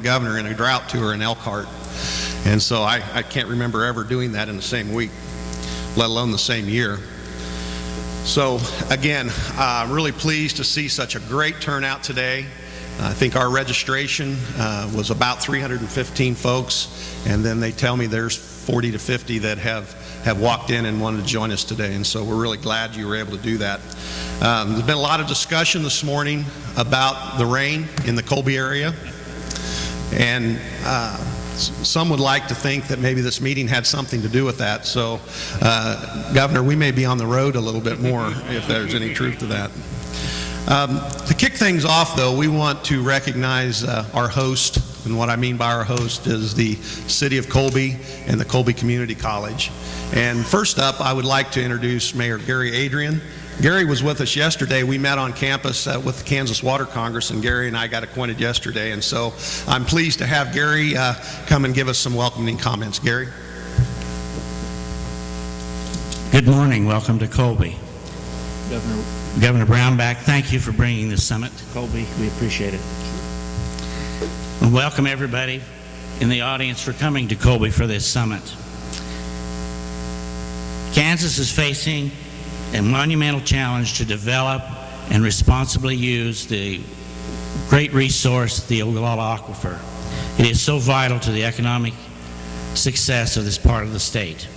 governor in a drought tour in Elkhart. And so I can't remember ever doing that in the same week, let alone the same year. So again, I'm really pleased to see such a great turnout today. I think our registration was about 315 folks, and then they tell me there's 40 to 50 that have walked in and wanted to join us today, and so we're really glad you were able to do that. There's been a lot of discussion this morning about the rain in the Colby area, and some would like to think that maybe this meeting had something to do with that. So, Governor, we may be on the road a little bit more if there's any truth to that. To kick things off, though, we want to recognize our host, and what I mean by our host is the City of Colby and the Colby Community College. And first up, I would like to introduce Mayor Gary Adrian. Gary was with us yesterday. We met on campus with the Kansas Water Congress, and Gary and I got acquainted yesterday. And so I'm pleased to have Gary come and give us some welcoming comments. Gary? Good morning. Welcome to Colby. Governor Brownback, thank you for bringing this summit to Colby. We appreciate it. And welcome everybody in the audience for coming to Colby for this summit. Kansas is facing a monumental challenge to develop and responsibly use the great resource, the Ogallala Aquifer. It is so vital to the economic success of this part of the state.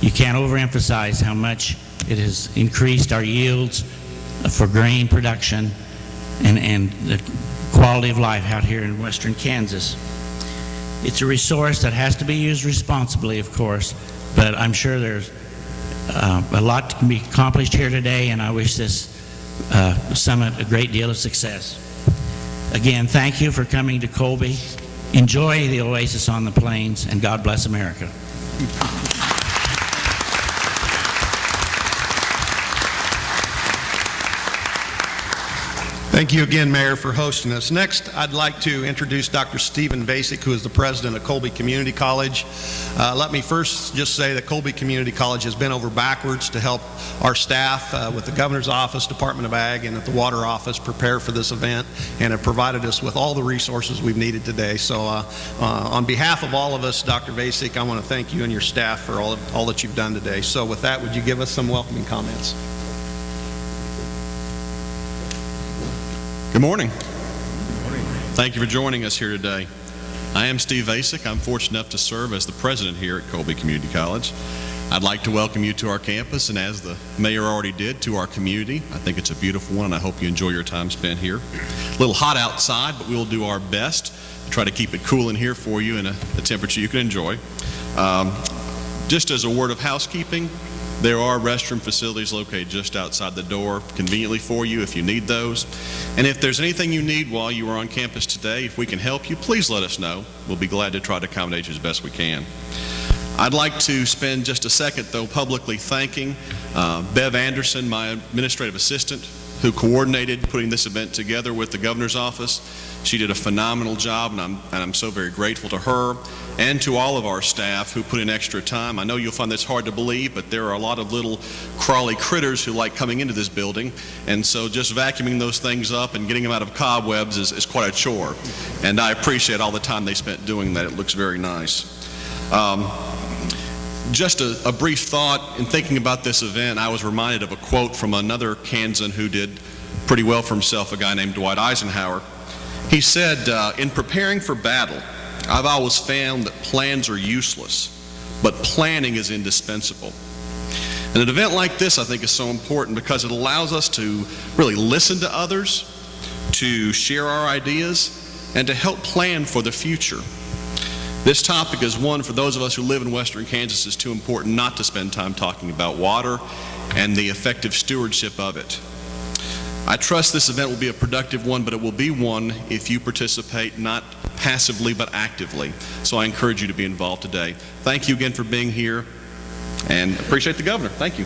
You can't overemphasize how much it has increased our yields for grain production and the quality of life out here in western Kansas. It's a resource that has to be used responsibly, of course, but I'm sure there's a lot can be accomplished here today, and I wish this summit a great deal of success. Again, thank you for coming to Colby. Enjoy the oasis on the plains, and God bless America. Thank you again, Mayor, for hosting us. Next, I'd like to introduce Dr. Stephen Basic, who is the president of Colby Community College. Let me first just say that Colby Community College has bent over backwards to help our staff with the Governor's Office, Department of Ag, and at the Water Office prepare for this event, and have provided us with all the resources we've needed today. So on behalf of all of us, Dr. Basic, I want to thank you and your staff for all that you've done today. So with that, would you give us some welcoming comments? Good morning. Thank you for joining us here today. I am Steve Vasic. I'm fortunate enough to serve as the president here at Colby Community College. I'd like to welcome you to our campus, and as the mayor already did, to our community. I think it's a beautiful one, and I hope you enjoy your time spent here. A little hot outside, but we'll do our best to try to keep it cool in here for you in a temperature you can enjoy. Just as a word of housekeeping, there are restroom facilities located just outside the door, conveniently for you if you need those. And if there's anything you need while you are on campus today, if we can help you, please let us know. We'll be glad to try to accommodate you as best we can. I'd like to spend just a second, though, publicly thanking Bev Anderson, my administrative assistant, who coordinated putting this event together with the Governor's Office. She did a phenomenal job, and I'm so very grateful to her and to all of our staff who put in extra time. I know you'll find this hard to believe, but there are a lot of little crawly critters who like coming into this building, and so just vacuuming those things up and getting them out of cobwebs is quite a chore. And I appreciate all the time they spent doing that. It looks very nice. Just a brief thought in thinking about this event, I was reminded of a quote from another Kansan who did pretty well for himself, a guy named Dwight Eisenhower. He said, in preparing for battle, I've always found that plans are useless, but planning is indispensable. And an event like this, I think, is so important because it allows us to really listen to others, to share our ideas, and to help plan for the future. This topic is one for those of us who live in western Kansas is too important not to spend time talking about water and the effective stewardship of it. I trust this event will be a productive one, but it will be one if you participate not passively but actively. So I encourage you to be involved today. Thank you again for being here, and appreciate the Governor. Thank you.